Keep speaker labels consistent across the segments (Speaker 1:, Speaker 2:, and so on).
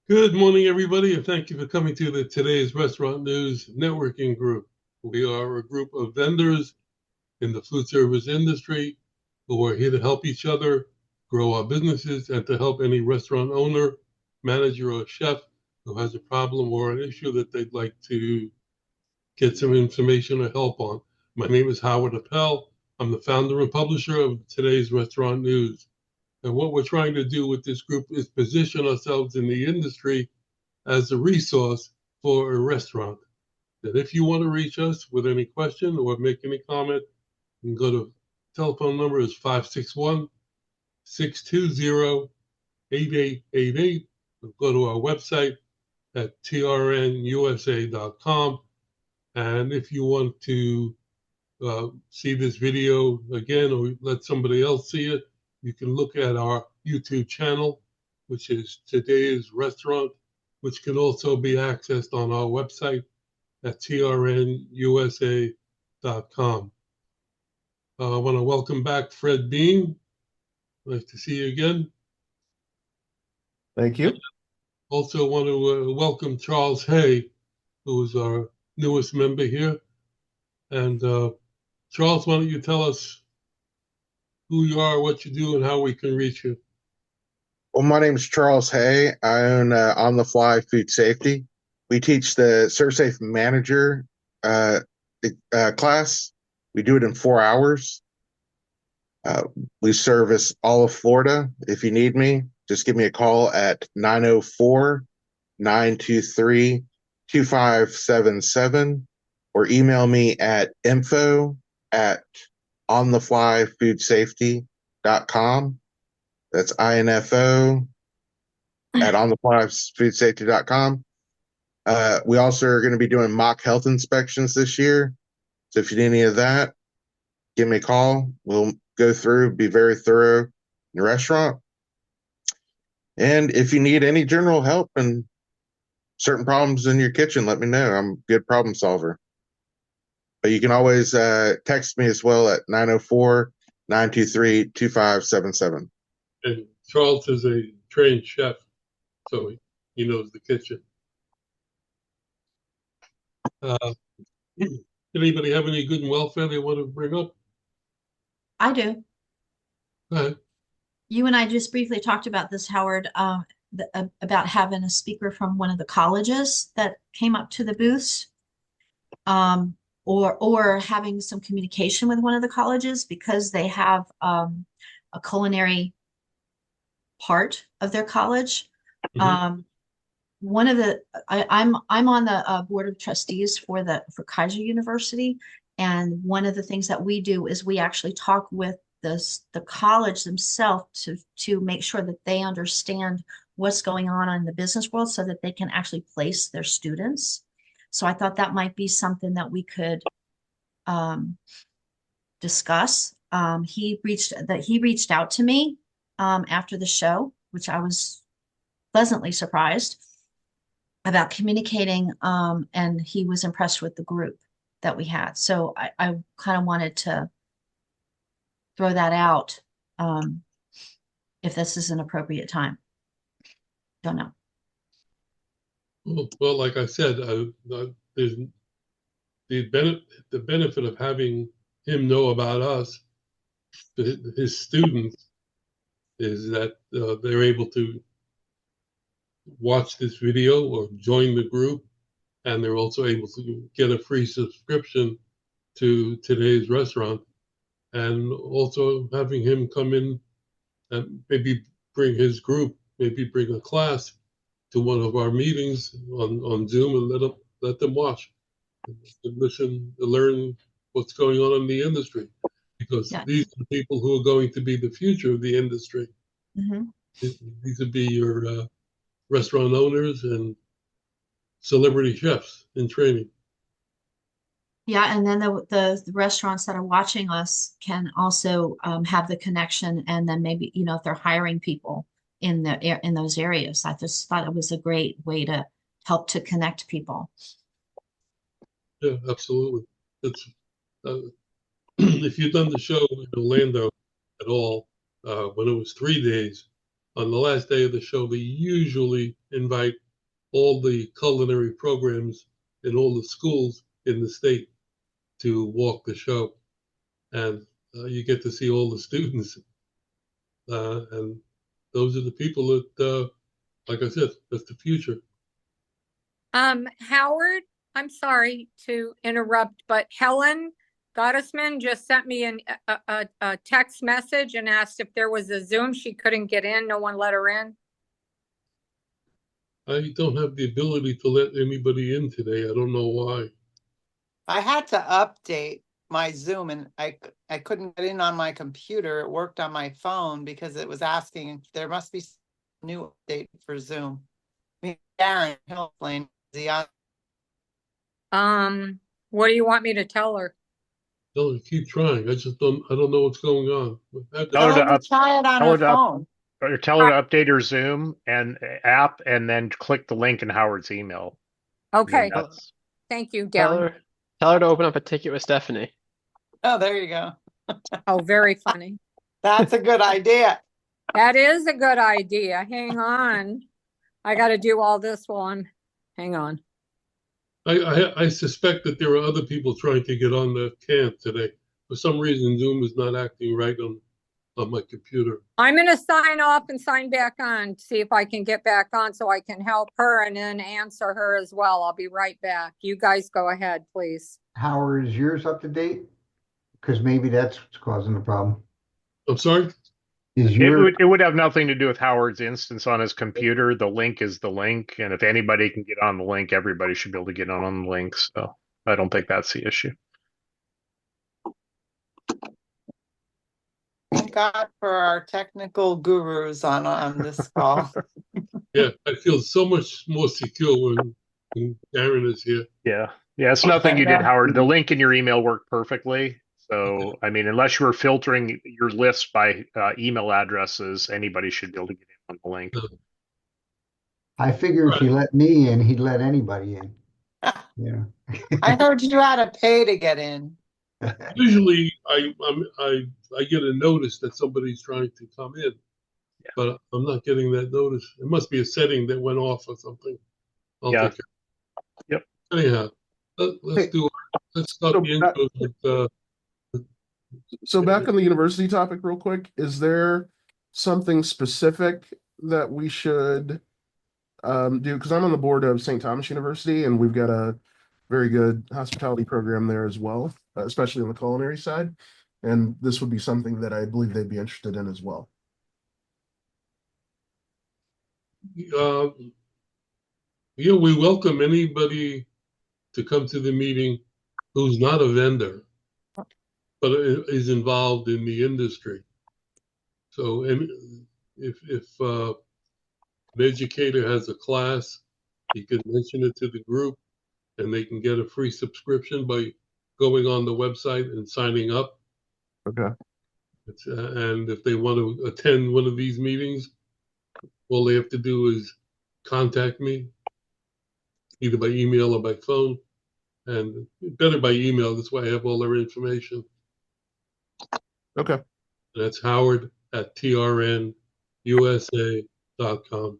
Speaker 1: Good morning, everybody, and thank you for coming to today's Restaurant News Networking Group. We are a group of vendors in the food service industry who are here to help each other grow our businesses and to help any restaurant owner, manager, or chef who has a problem or an issue that they'd like to get some information or help on. My name is Howard Appel. I'm the founder and publisher of today's Restaurant News. And what we're trying to do with this group is position ourselves in the industry as a resource for a restaurant. That if you want to reach us with any question or make any comment, you can go to telephone number is 561-620-8888. Go to our website at trnusa.com. And if you want to see this video again or let somebody else see it, you can look at our YouTube channel, which is Today's Restaurant, which can also be accessed on our website at trnusa.com. I want to welcome back Fred Bean. Nice to see you again.
Speaker 2: Thank you.
Speaker 1: Also want to welcome Charles Hay, who is our newest member here. And Charles, why don't you tell us who you are, what you do, and how we can reach you?
Speaker 2: Well, my name is Charles Hay. I own On the Fly Food Safety. We teach the ServSafe Manager uh, class. We do it in 4 hours. We service all of Florida. If you need me, just give me a call at 904-923-2577 or email me at info@ontheflyfoodsafety.com. That's info at ontheflyfoodsafety.com. We also are going to be doing mock health inspections this year. So if you need any of that, give me a call. We'll go through, be very thorough in the restaurant. And if you need any general help and certain problems in your kitchen, let me know. I'm a good problem solver. But you can always text me as well at 904-923-2577.
Speaker 1: And Charles is a trained chef, so he knows the kitchen. Anybody have any good and welfare they want to bring up?
Speaker 3: I do.
Speaker 1: Go ahead.
Speaker 3: You and I just briefly talked about this, Howard, about having a speaker from one of the colleges that came up to the booths, or having some communication with one of the colleges because they have a culinary part of their college.
Speaker 1: Mhm.
Speaker 3: One of the I'm on the board of trustees for Kaiser University, and one of the things that we do is we actually talk with the college themselves to make sure that they understand what's going on in the business world so that they can actually place their students. So I thought that might be something that we could discuss. He reached out to me after the show, which I was pleasantly surprised about communicating, and he was impressed with the group that we had. So I kind of wanted to throw that out, if this is an appropriate time. Don't know.
Speaker 1: Well, like I said, there's the benefit of having him know about us, his students, is that they're able to watch this video or join the group, and they're also able to get a free subscription to Today's Restaurant, and also having him come in and maybe bring his group, maybe bring a class to one of our meetings on Zoom and let them watch and listen to learn what's going on in the industry, because
Speaker 3: Yeah.
Speaker 1: these are the people who are going to be the future of the industry.
Speaker 3: Mhm.
Speaker 1: These would be your restaurant owners and celebrity chefs in training.
Speaker 3: Yeah, and then the restaurants that are watching us can also have the connection, and then maybe if they're hiring people in those areas. I just thought it was a great way to help to connect people.
Speaker 1: Yeah, absolutely. It's uh, if you've done the show in Orlando at all, when it was 3 days, on the last day of the show, they usually invite all the culinary programs in all the schools in the state to walk the show. And you get to see all the students. And those are the people that, like I said, that's the future.
Speaker 4: Howard, I'm sorry to interrupt, but Helen Gottesman just sent me a text message and asked if there was a Zoom. She couldn't get in. No one let her in.
Speaker 1: I don't have the ability to let anybody in today. I don't know why.
Speaker 5: I had to update my Zoom and I couldn't get in on my computer. It worked on my phone because it was asking there must be a new update for Zoom. Darren, he'll explain.
Speaker 4: What do you want me to tell her?
Speaker 1: No, keep trying. I don't know what's going on.
Speaker 5: Tell her to try it on her phone.
Speaker 6: Or tell her to update her Zoom and app and then click the link in Howard's email.
Speaker 4: Okay. Thank you, Darren.
Speaker 7: Tell her to open up a ticket with Stephanie.
Speaker 5: Oh, there you go.
Speaker 4: Oh, very funny.
Speaker 5: That's a good idea.
Speaker 4: That is a good idea. Hang on. I got to do all this one. Hang on.
Speaker 1: I suspect that there are other people trying to get on the can't today. For some reason, Zoom is not acting right on my computer.
Speaker 4: I'm going to sign off and sign back on, see if I can get back on so I can help her and then answer her as well. I'll be right back. You guys go ahead, please.
Speaker 8: Howard, is yours up to date? Because maybe that's what's causing the problem.
Speaker 1: I'm sorry?
Speaker 6: It would have nothing to do with Howard's instance on his computer. The link is the link, and if anybody can get on the link, everybody should be able to get on the link. So I don't think that's the issue.
Speaker 5: Thank God for our technical gurus on this call.
Speaker 1: Yeah, I feel so much more secure when Darren is here.
Speaker 6: Yeah, it's nothing you did, Howard. The link in your email worked perfectly. So, I mean, unless you were filtering your list by email addresses, anybody should be able to get in on the link.
Speaker 8: I figure if he let me in, he'd let anybody in. Yeah.
Speaker 5: I heard you had to pay to get in.
Speaker 1: Usually, I get a notice that somebody's trying to come in, but I'm not getting that notice. It must be a setting that went off or something. I'll take it.
Speaker 6: Yep.
Speaker 1: Anyhow, let's start the intro with.
Speaker 9: So back on the university topic real quick, is there something specific that we should do? Because I'm on the board of St. Thomas University, and we've got a very good hospitality program there as well, especially on the culinary side. And this would be something that I believe they'd be interested in as well.
Speaker 1: Yeah, we welcome anybody to come to the meeting who's not a vendor, but is involved in the industry. So, and if an educator has a class, he can mention it to the group, and they can get a free subscription by going on the website and signing up.
Speaker 9: Okay.
Speaker 1: And if they want to attend one of these meetings, all they have to do is contact me, either by email or by phone, and better by email. That's why I have all their information.
Speaker 9: Okay.
Speaker 1: That's howard@trnusa.com.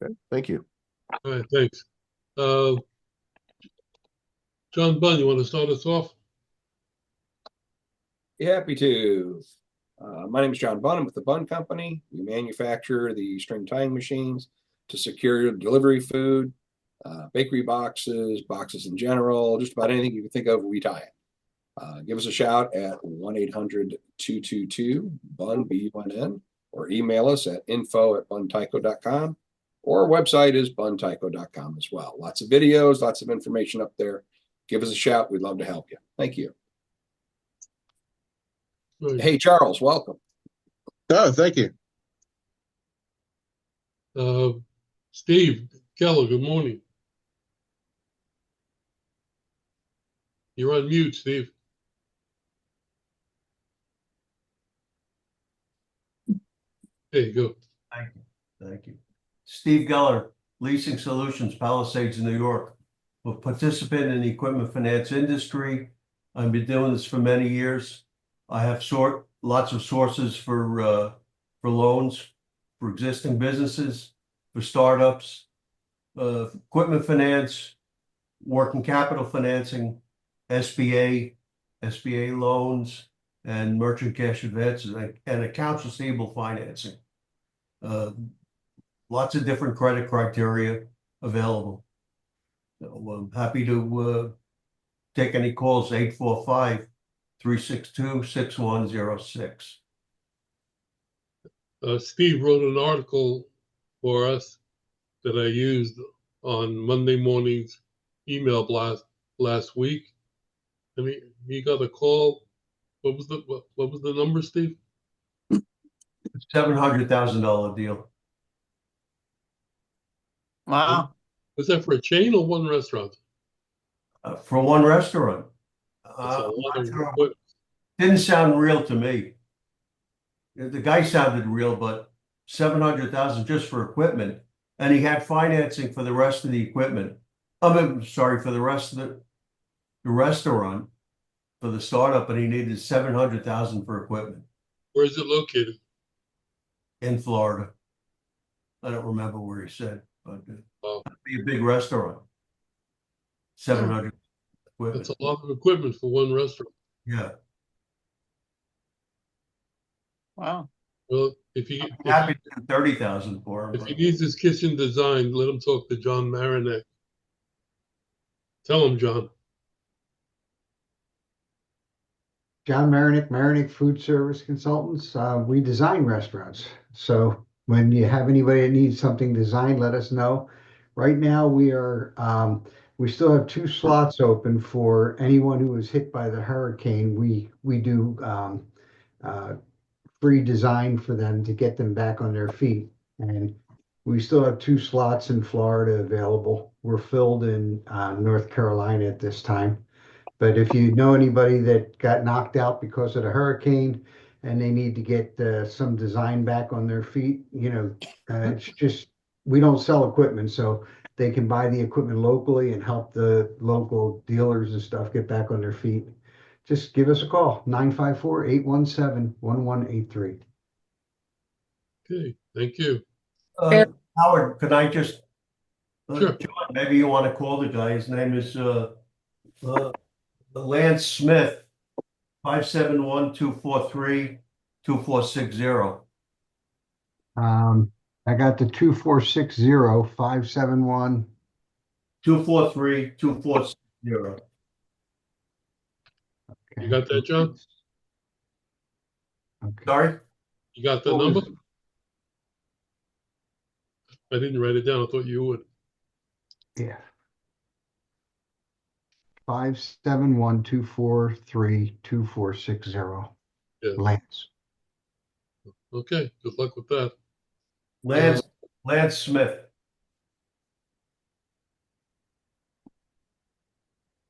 Speaker 9: Okay. Thank you.
Speaker 1: All right, thanks. John Bunn, you want to start us off?
Speaker 10: Yeah, happy to. My name is John Bunn. I'm with the Bunn Company. We manufacture the string tying machines to secure delivery food, bakery boxes, boxes in general, just about anything you can think of, we tie it. Give us a shout at 1-800-222-BUNN, B-U-N-N, or email us at info@buntyco.com, or our website is buntyco.com as well. Lots of videos, lots of information up there. Give us a shout. We'd love to help you. Thank you.
Speaker 1: Right.
Speaker 10: Hey, Charles, welcome.
Speaker 2: Oh, thank you.
Speaker 1: Steve Keller, good morning. You're on mute, Steve. There you go.
Speaker 11: Thank you. Thank you. Steve Geller, Leasing Solutions, Palisades, New York. A participant in the equipment finance industry. I've been doing this for many years. I have short lots of sources for loans for existing businesses, for startups, equipment finance, working capital financing, SBA loans, and merchant cash advances and accounts receivable financing. Lots of different credit criteria available. So I'm happy to take any calls, 845-362-6106.
Speaker 1: Steve wrote an article for us that I used on Monday morning's email blast last week. And he got a call. What was the number, Steve?
Speaker 11: $700,000 deal.
Speaker 5: Wow.
Speaker 1: Was that for a chain or one restaurant?
Speaker 11: For one restaurant.
Speaker 1: That's a lot of equipment.
Speaker 11: Didn't sound real to me. The guy sounded real, but 700,000 just for equipment, and he had financing for the rest of the equipment. I'm sorry, for the rest of the restaurant, for the startup, and he needed 700,000 for equipment
Speaker 1: Where is it located?
Speaker 11: in Florida. I don't remember where he said, but it'd
Speaker 1: Wow.
Speaker 11: be a big restaurant. 700 equipment.
Speaker 1: That's a lot of equipment for one restaurant.
Speaker 11: Yeah.
Speaker 5: Wow.
Speaker 1: Well, if he
Speaker 11: Happy to do 30,000 for him.
Speaker 1: if he needs his kitchen designed, let him talk to John Marinak. Tell him, John.
Speaker 8: John Marinick Food Service Consultants. We design restaurants. So when you have anybody that needs something designed, let us know. Right now, we still have 2 slots open for anyone who was hit by the hurricane. We do free design for them to get them back on their feet. And we still have 2 slots in Florida available. We're filled in North Carolina at this time. But if you know anybody that got knocked out because of the hurricane and they need to get some design back on their feet, it's just, we don't sell equipment, so they can buy the equipment locally and help the local dealers and stuff get back on their feet. Just give us a call, 954-817-1183.
Speaker 1: Okay, thank you.
Speaker 11: Howard, could I just,
Speaker 1: Sure.
Speaker 11: John, maybe you want to call the guy. His name is Lance Smith, 571-243-2460.
Speaker 8: I got the 2460-571.
Speaker 11: 243-2460.
Speaker 8: Okay.
Speaker 1: You got that, John?
Speaker 8: Okay.
Speaker 11: Sorry?
Speaker 1: You got the
Speaker 11: What was
Speaker 1: number? I didn't write it down. I thought you would.
Speaker 8: Yeah. 571-243-2460.
Speaker 1: Yeah.
Speaker 8: Lance.
Speaker 1: Okay, good luck with that.
Speaker 11: Lance Smith.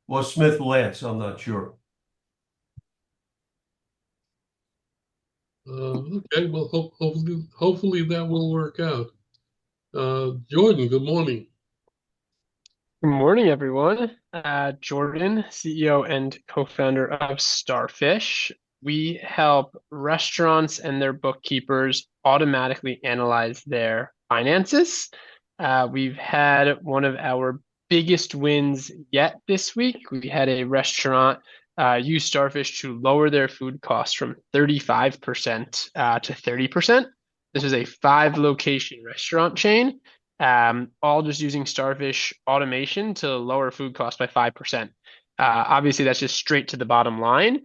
Speaker 11: Or Smith Lance, I'm not sure.
Speaker 1: Okay, well, hopefully that will work out. Jordan, good morning.
Speaker 7: Good morning, everyone. Jordan, CEO and co-founder of Starfish. We help restaurants and their bookkeepers automatically analyze their finances. We've had one of our biggest wins yet this week. We had a restaurant use Starfish to lower their food costs from 35% to 30%. This is a 5-location restaurant chain. All just using Starfish automation to lower food costs by 5%. Obviously, that's just straight to the bottom line.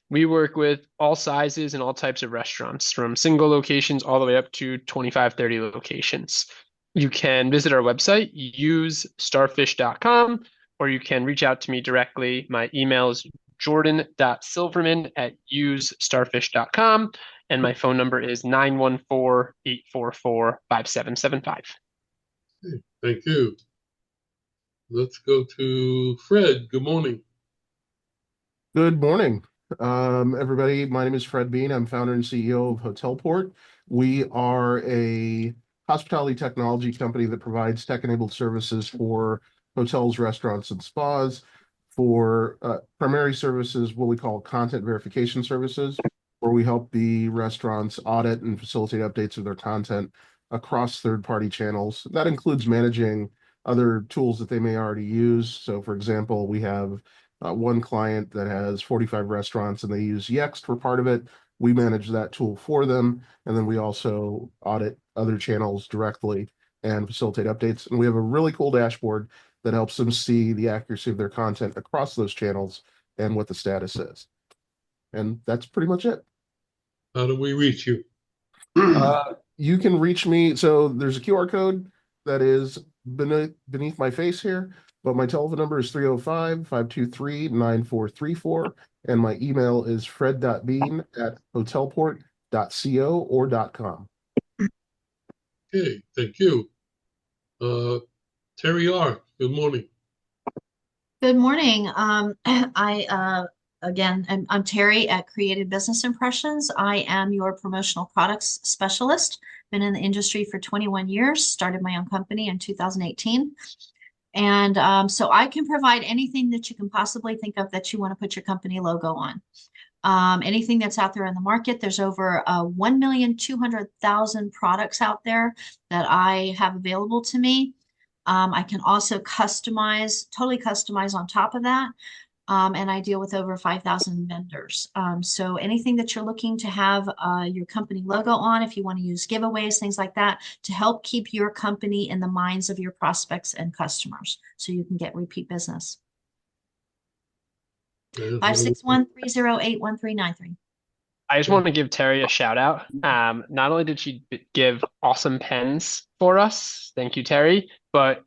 Speaker 7: We work with all sizes and all types of restaurants, from single locations all the way up to 25, 30 locations. You can visit our website, usestarfish.com, or you can reach out to me directly. My email is jordan.silverman@usestarfish.com, and my phone number is 914-844-5775.
Speaker 1: Thank you. Let's go to Fred. Good morning.
Speaker 9: Good morning, everybody. My name is Fred Bean. I'm founder and CEO of Hotelport. We are a hospitality technology company that provides tech-enabled services for hotels, restaurants, and spas. For primary services, what we call content verification services. where we help the restaurants audit and facilitate updates of their content across third-party channels. That includes managing other tools that they may already use. So, for example, we have one client that has 45 restaurants and they use Yext for part of it. We manage that tool for them, and then we also audit other channels directly and facilitate updates. And we have a really cool dashboard that helps them see the accuracy of their content across those channels and what the status is. And that's pretty much it.
Speaker 1: How do we reach you?
Speaker 9: You can reach me. So there's a QR code that is beneath my face here, but my telephone number is 305-523-9434. And my email is fred.bean@hotelport.co or .com.
Speaker 1: Okay, thank you. Terry R., good morning.
Speaker 3: Good morning. I'm Terry at Creative Business Impressions. I am your promotional products specialist. Been in the industry for 21 years, started my own company in 2018. And so I can provide anything that you can possibly think of that you want to put your company logo on. Anything that's out there in the market. There's over 1,200,000 products out there that I have available to me. I can also totally customize on top of that. And I deal with over 5,000 vendors. So anything that you're looking to have your company logo on, if you want to use giveaways, things like that, to help keep your company in the minds of your prospects and customers so you can get repeat business. 561-308-1393.
Speaker 7: I just want to give Terry a shout out. Not only did she give awesome pens for us, thank you, Terry, but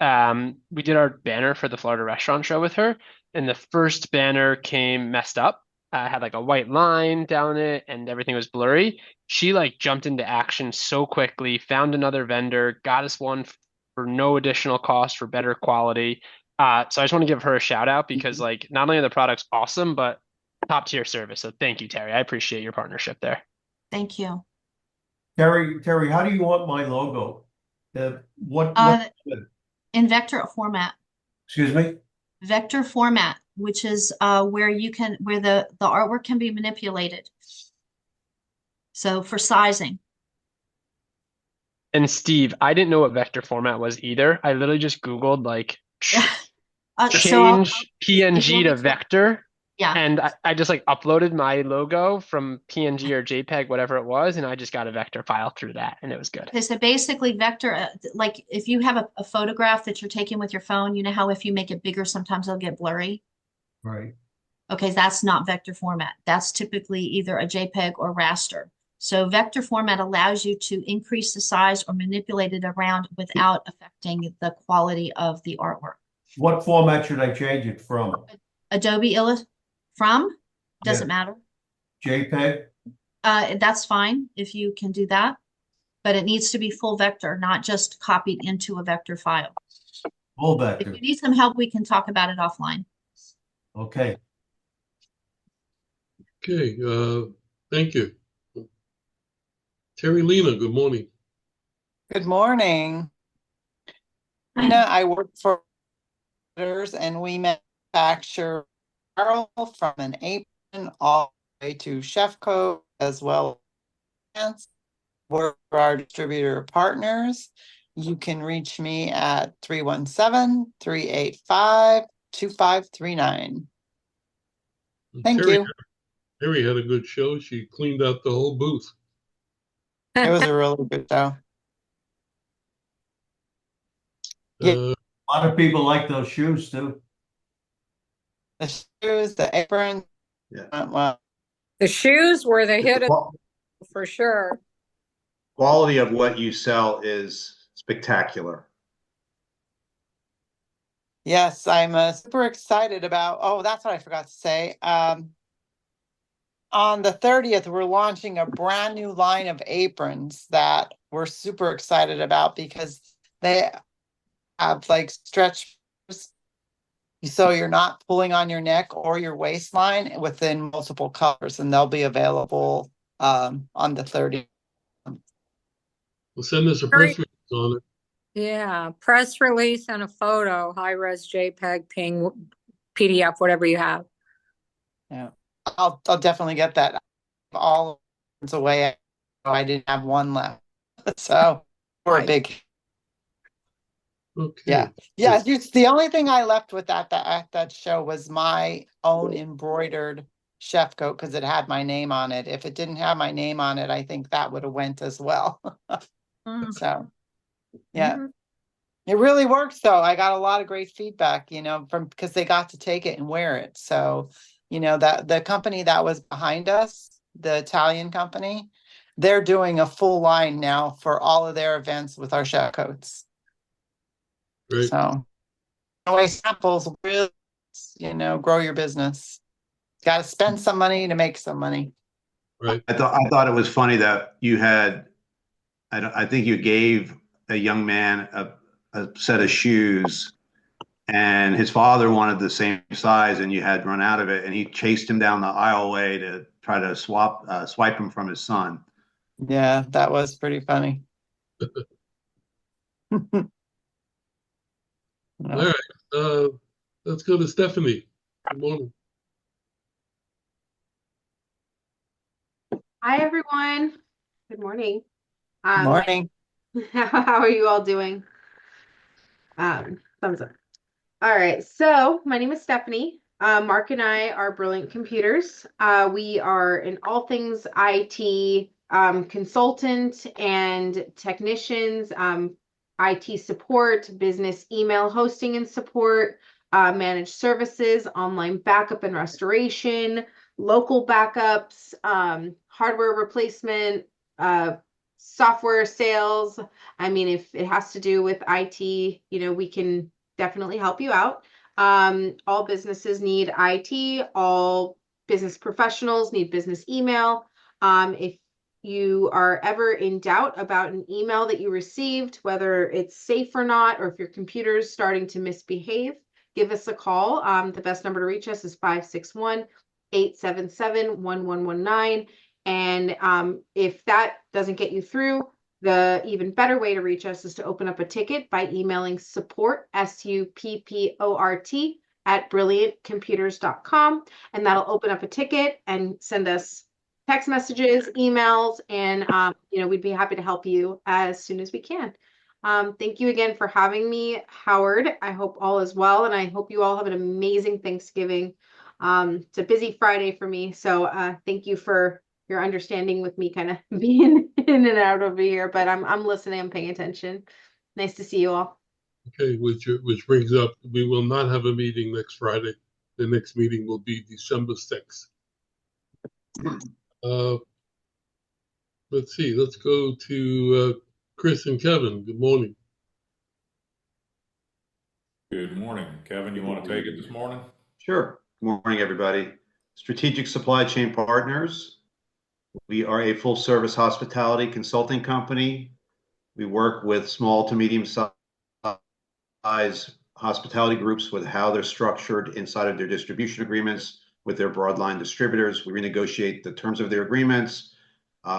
Speaker 7: we did our banner for the Florida Restaurant Show with her, and the first banner came messed up. Had like a white line down it, and everything was blurry. She like jumped into action so quickly, found another vendor, got us one for no additional cost for better quality. So I just want to give her a shout out because like not only are the products awesome, but top tier service. So thank you, Terry. I appreciate your partnership there.
Speaker 3: Thank you.
Speaker 11: Terry, how do you want my logo? What
Speaker 3: In vector format.
Speaker 11: Excuse me?
Speaker 3: Vector format, which is where the artwork can be manipulated. So for sizing.
Speaker 7: And Steve, I didn't know what vector format was either. I literally just Googled like change PNG to vector.
Speaker 3: Yeah.
Speaker 7: And I just like uploaded my logo from PNG or JPEG, whatever it was, and I just got a vector file through that, and it was good.
Speaker 3: Okay, so basically vector, like if you have a photograph that you're taking with your phone, you know how if you make it bigger, sometimes it'll get blurry?
Speaker 11: Right.
Speaker 3: Okay, that's not vector format. That's typically either a JPEG or raster. So vector format allows you to increase the size or manipulate it around without affecting the quality of the artwork.
Speaker 11: What format should I change it from?
Speaker 3: Adobe doesn't matter.
Speaker 11: JPEG?
Speaker 3: That's fine if you can do that, but it needs to be full vector, not just copied into a vector file.
Speaker 11: Full vector.
Speaker 3: If you need some help, we can talk about it offline.
Speaker 11: Okay.
Speaker 1: Okay, thank you. Terry Lena, good morning.
Speaker 5: Good morning. I work for and we manufacture apparel from an apron all the way to chef coat as well as for our distributor partners. You can reach me at 317-385-2539. Thank you.
Speaker 1: Terry had a good show. She cleaned out the whole booth.
Speaker 5: It was a really good show.
Speaker 11: A lot of people like those shoes too.
Speaker 5: The shoes, the apron.
Speaker 12: Yeah.
Speaker 5: Well,
Speaker 4: The shoes were the hit for sure.
Speaker 12: Quality of what you sell is spectacular.
Speaker 5: yes, I'm super excited about. Oh, that's what I forgot to say. On the 30th, we're launching a brand new line of aprons that we're super excited about because they have like stretch, so you're not pulling on your neck or your waistline within multiple colors, and they'll be available on the 30th.
Speaker 1: Well, send us a press release on it.
Speaker 4: Yeah, press release and a photo, high-res JPEG, ping, PDF, whatever you have.
Speaker 5: Yeah, I'll definitely get that. All away. I didn't have one left. So we're a
Speaker 3: Nice.
Speaker 5: big,
Speaker 1: Okay.
Speaker 5: yeah. Yeah, it's the only thing I left with at that show was my own embroidered chef coat because it had my name on it. If it didn't have my name on it, I think that would have went as well.
Speaker 3: Mm.
Speaker 5: So, yeah.
Speaker 4: Mhm.
Speaker 5: It really works though. I got a lot of great feedback, from because they got to take it and wear it. So, that the company that was behind us, the Italian company, they're doing a full line now for all of their events with our chef coats.
Speaker 1: Great.
Speaker 5: So, away samples really, grow your business. Got to spend some money to make some money.
Speaker 1: Right.
Speaker 12: I thought it was funny that you had, I think you gave a young man a set of shoes, and his father wanted the same size, and you had run out of it, and he chased him down the aisleway to try to swipe him from his son.
Speaker 5: Yeah, that was pretty funny.
Speaker 1: All right. Let's go to Stephanie. Good morning.
Speaker 13: Hi, everyone. Good morning. My-
Speaker 5: Morning.
Speaker 13: how are you all doing? Thumbs up. All right. So my name is Stephanie. Mark and I are Brilliant Computers. We are in all things IT consultant and technicians, IT support, business email hosting and support, managed services, online backup and restoration, local backups, hardware replacement, software sales. I mean, if it has to do with IT, we can definitely help you out. All businesses need IT. All business professionals need business email. If you are ever in doubt about an email that you received, whether it's safe or not, or if your computer is starting to misbehave, give us a call. The best number to reach us is 561-877-1119. And if that doesn't get you through, the even better way to reach us is to open up a ticket by emailing support, SUPPORT, at brilliantcomputers.com. And that'll open up a ticket and send us text messages, emails, and we'd be happy to help you as soon as we can. Thank you again for having me, Howard. I hope all is well, and I hope you all have an amazing Thanksgiving. It's a busy Friday for me, so thank you for your understanding with me kind of being in and out over here, but I'm listening, I'm paying attention. Nice to see you all.
Speaker 1: Okay, which brings up, we will not have a meeting next Friday. The next meeting will be December 6th. Let's see, let's go to Chris and Kevin. Good morning.
Speaker 14: Good morning. Kevin, you want to take it this morning?
Speaker 12: Sure. Good morning, everybody. Strategic Supply Chain Partners. We are a full service hospitality consulting company. We work with small to medium size hospitality groups with how they're structured inside of their distribution agreements with their broadline distributors. We renegotiate the terms of their agreements.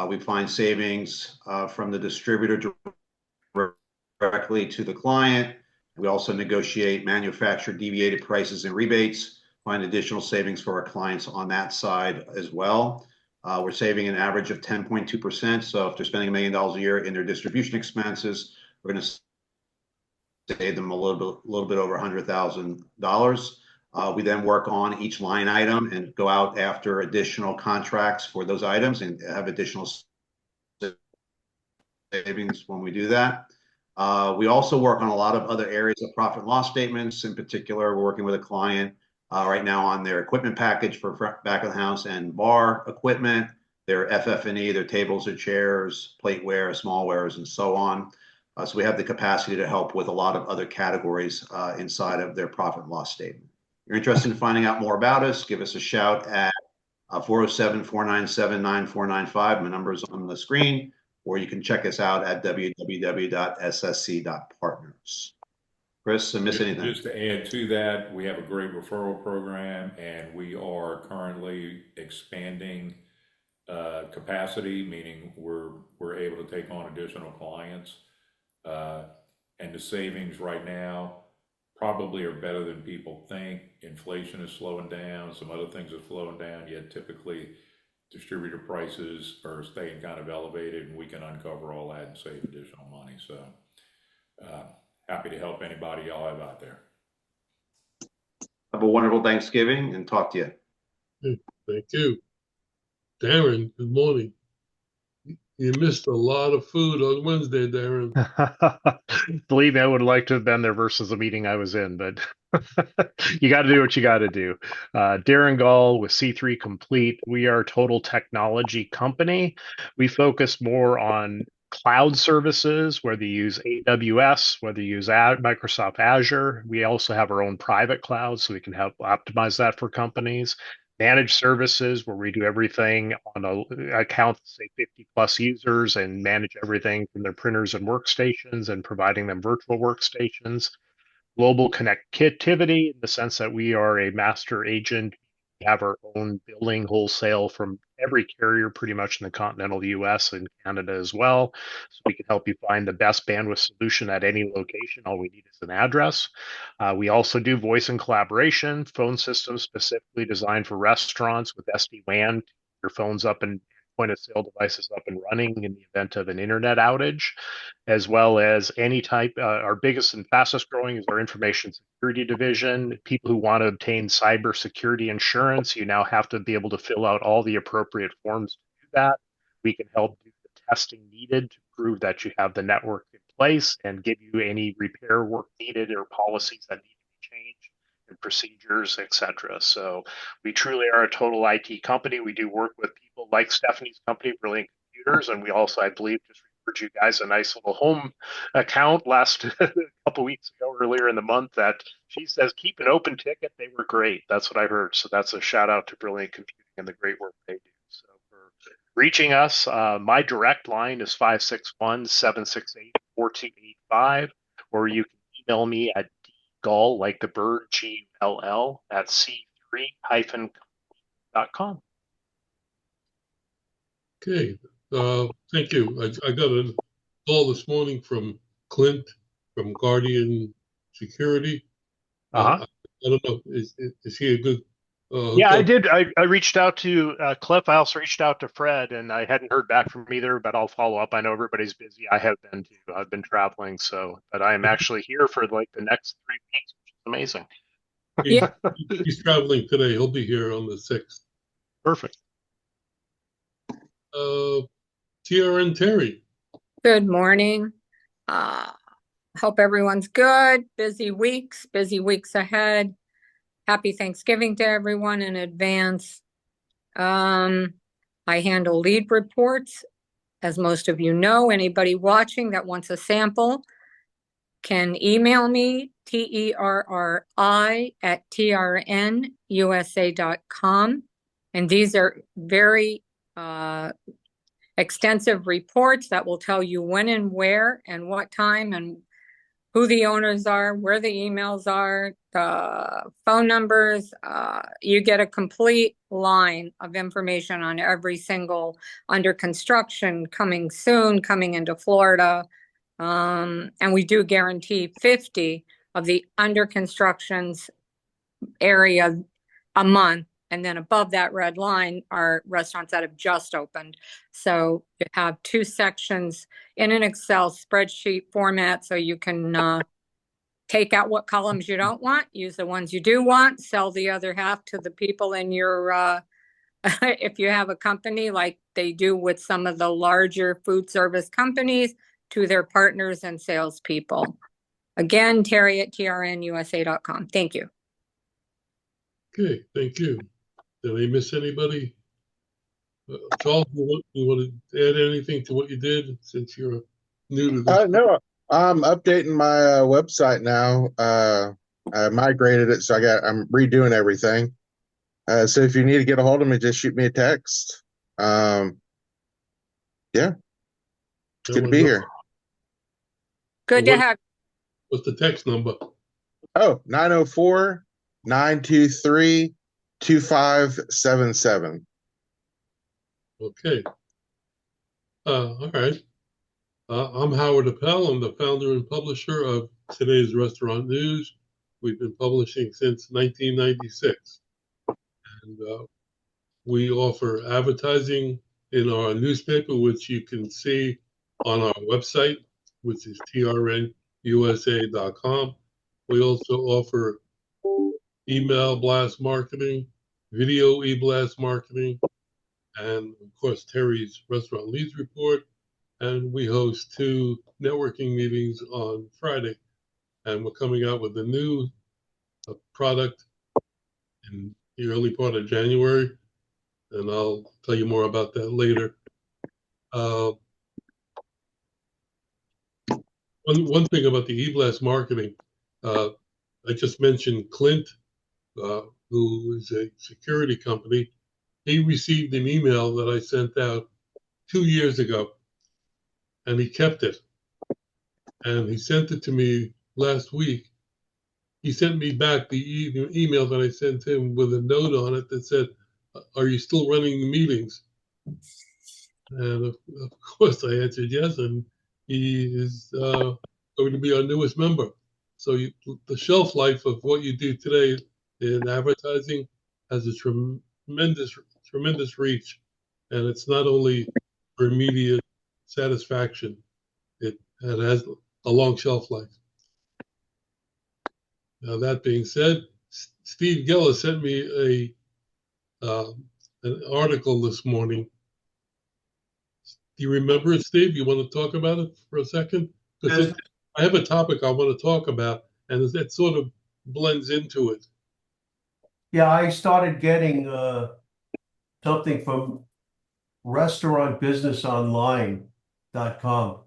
Speaker 12: We find savings from the distributor directly to the client. We also negotiate manufacturer deviated prices and rebates, find additional savings for our clients on that side as well. We're saving an average of 10.2%. So if they're spending $1 million a year in their distribution expenses, we're going to save them a little bit over $100,000. We then work on each line item and go out after additional contracts for those items and have additional savings when we do that. We also work on a lot of other areas of profit and loss statements. In particular, we're working with a client right now on their equipment package for back of the house and bar equipment, their FF&E, their tables, their chairs, plateware, smallwares, and so on. So we have the capacity to help with a lot of other categories inside of their profit and loss statement. If you're interested in finding out more about us, give us a shout at 407-497-9495. My number is on the screen, or you can check us out at www.ssc.partners. Chris, I miss anything?
Speaker 14: Just to add to that, we have a great referral program, and we are currently expanding capacity, meaning we're able to take on additional clients. And the savings right now probably are better than people think. Inflation is slowing down. Some other things are slowing down, yet typically distributor prices are staying kind of elevated, and we can uncover all that and save additional money. So happy to help anybody y'all have out there.
Speaker 12: Have a wonderful Thanksgiving and talk to you.
Speaker 1: Thank you. Darren, good morning. You missed a lot of food on Wednesday, Darren.
Speaker 6: Believe me, I would like to have been there versus the meeting I was in, but you got to do what you got to do. Darren Gall with C3 Complete. We are a total technology company. We focus more on cloud services, whether you use AWS, whether you use Microsoft Azure. We also have our own private cloud, so we can help optimize that for companies. Managed services, where we do everything on a account, say 50 plus users, and manage everything from their printers and workstations and providing them virtual workstations. Global connectivity, in the sense that we are a master agent. We have our own billing wholesale from every carrier pretty much in the continental US and Canada as well. So we can help you find the best bandwidth solution at any location. All we need is an address. We also do voice and collaboration, phone systems specifically designed for restaurants with SD-WAN, your phones up and point of sale devices up and running in the event of an internet outage, as well as any type. Our biggest and fastest growing is our information security division. People who want to obtain cybersecurity insurance, you now have to be able to fill out all the appropriate forms to do that. We can help do the testing needed to prove that you have the network in place and give you any repair work needed or policies that need to be changed and procedures, etc. So we truly are a total IT company. We do work with people like Stephanie's company, Brilliant Computers, and we also, I believe, just referred you guys a nice little home account last couple weeks ago, earlier in the month, that she says keep an open ticket. They were great. That's what I heard. So that's a shout out to Brilliant Computing and the great work they do. So for reaching us, my direct line is 561-768-4285, or you can email me at Gull, like the bird, Gull, at c3-company.com.
Speaker 1: Okay, thank you. I got a call this morning from Clint from Guardian Security. I don't know, is he a good?
Speaker 6: Yeah, I did. I reached out to Cliff. I also reached out to Fred, and I hadn't heard back from either, but I'll follow up. I know everybody's busy. I have been too. I've been traveling, but I am actually here for like the next 3 weeks, which is amazing.
Speaker 1: He's traveling today. He'll be here on the 6th.
Speaker 6: Perfect.
Speaker 1: TRN Terry.
Speaker 4: Good morning. Hope everyone's good. Busy weeks ahead. Happy Thanksgiving to everyone in advance. I handle lead reports. As most of you know, anybody watching that wants a sample can email me, terri@trnusa.com. And these are very extensive reports that will tell you when and where and what time and who the owners are, where the emails are, the phone numbers. You get a complete line of information on every single under construction, coming soon, coming into Florida. And we do guarantee 50 of the under constructions area a month. And then above that red line are restaurants that have just opened. So you have 2 sections in an Excel spreadsheet format, so you can take out what columns you don't want, use the ones you do want, sell the other half to the people in your, if you have a company like they do with some of the larger food service companies, to their partners and salespeople. Again, terri@trnusa.com. Thank you.
Speaker 1: Okay, thank you. Did I miss anybody? Charles, you want to add anything to what you did since you're new to this?
Speaker 2: No, I'm updating my website now. I migrated it, so I'm redoing everything. So if you need to get a hold of me, just shoot me a text. Yeah, it's good to be here.
Speaker 4: Good to have.
Speaker 1: What's the text number?
Speaker 2: Oh, 904-923-2577.
Speaker 1: Okay. All right. I'm Howard Appel. I'm the founder and publisher of Today's Restaurant News. We've been publishing since 1996. And We offer advertising in our newspaper, which you can see on our website, which is trnusa.com. We also offer email blast marketing, video e-blast marketing, and of course Terry's Restaurant Leads Report. And we host 2 networking meetings on Friday. And we're coming out with a new product in the early part of January. And I'll tell you more about that later. One thing about the e-blast marketing, I just mentioned Clint, who is a security company. He received an email that I sent out 2 years ago, and he kept it. And he sent it to me last week. He sent me back the email that I sent him with a note on it that said, "Are you still running the meetings?" And of course I answered yes, and he is going to be our newest member. So the shelf life of what you do today in advertising has a tremendous reach, and it's not only for immediate satisfaction, it has a long shelf life. Now that being said, Steve Geller sent me an article this morning. Do you remember it, Steve? You want to talk about it for a second? Because I have a topic I want to talk about, and that sort of blends into it.
Speaker 11: Yeah, I started getting something from restaurantbusinessonline.com,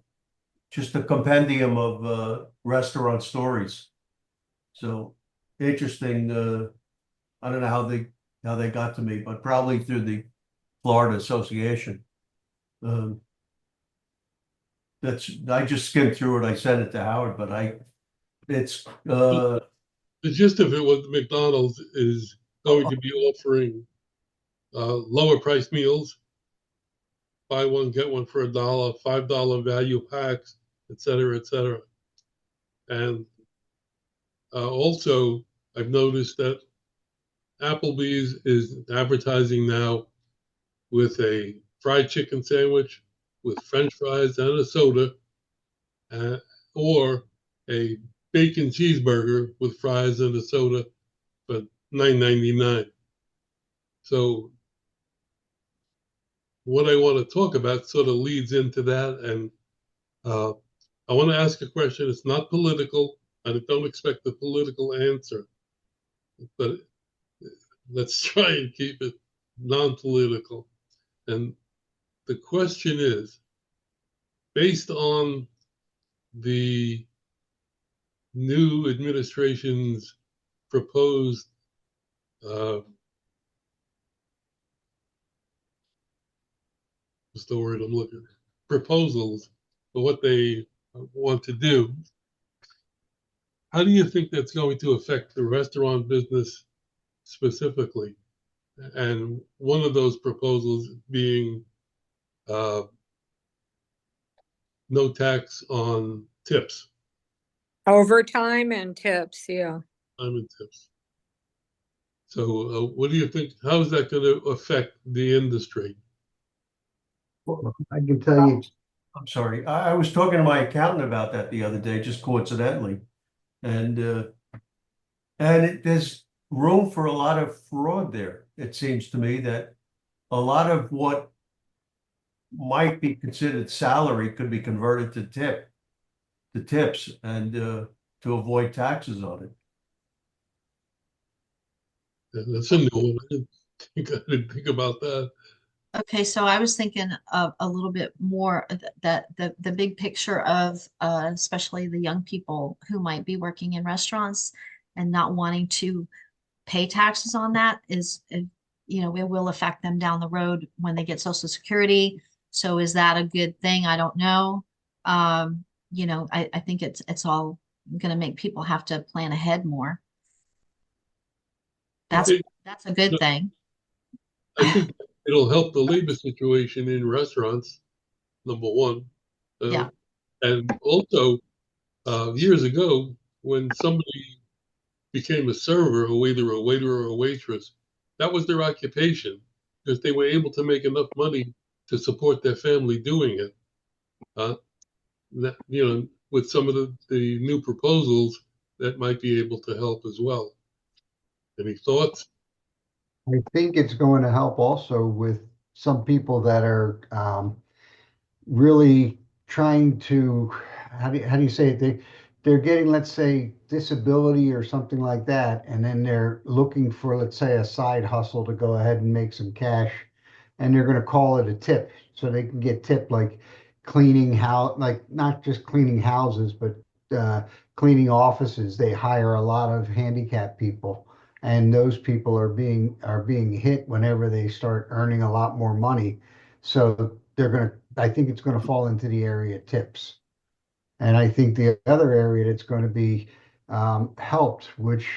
Speaker 11: just a compendium of restaurant stories. So interesting. I don't know how they got to me, but probably through the Florida Association. I just skimmed through it. I sent it to Howard, but it's
Speaker 1: the gist of it was McDonald's is going to be offering lower price meals, buy one get one for $1, $5 value packs, et cetera, and also I've noticed that Applebee's is advertising now with a fried chicken sandwich with French fries and a soda, or a bacon cheeseburger with fries and a soda for $9.99. So what I want to talk about sort of leads into that, and I want to ask a question. It's not political, and I don't expect a political answer, but let's try and keep it non-political. And the question is, based on the new administration's proposed what's the word I'm looking for? Proposals for what they want to do. How do you think that's going to affect the restaurant business specifically? And one of those proposals being no tax on tips.
Speaker 4: Overtime and tips, yeah.
Speaker 1: Time and tips. So what do you think? How is that going to affect the industry?
Speaker 8: Well, I can tell you,
Speaker 11: I'm sorry. I was talking to my accountant about that the other day, just coincidentally. And there's room for a lot of fraud there. It seems to me that a lot of what might be considered salary could be converted to tips, and to avoid taxes on it.
Speaker 1: That's a new one. I didn't think about that.
Speaker 3: Okay, so I was thinking of a little bit more that the big picture of especially the young people who might be working in restaurants and not wanting to pay taxes on that is, you know, it will affect them down the road when they get Social Security. So is that a good thing? I don't know. You know, I think it's all going to make people have to plan ahead more. That's a good thing.
Speaker 1: I think it'll help the labor situation in restaurants, number one.
Speaker 3: Yeah.
Speaker 1: And also, years ago, when somebody became a server, a waiter or a waitress, that was their occupation. because they were able to make enough money to support their family doing it. That, with some of the new proposals, that might be able to help as well. Any thoughts?
Speaker 8: I think it's going to help also with some people that are really trying to, how do you say it? They're getting, let's say, disability or something like that, and then they're looking for, let's say, a side hustle to go ahead and make some cash, and they're going to call it a tip, so they can get tipped, like cleaning house, like not just cleaning houses, but cleaning offices. They hire a lot of handicapped people, and those people are being hit whenever they start earning a lot more money. So I think it's going to fall into the area of tips. And I think the other area that's going to be helped, which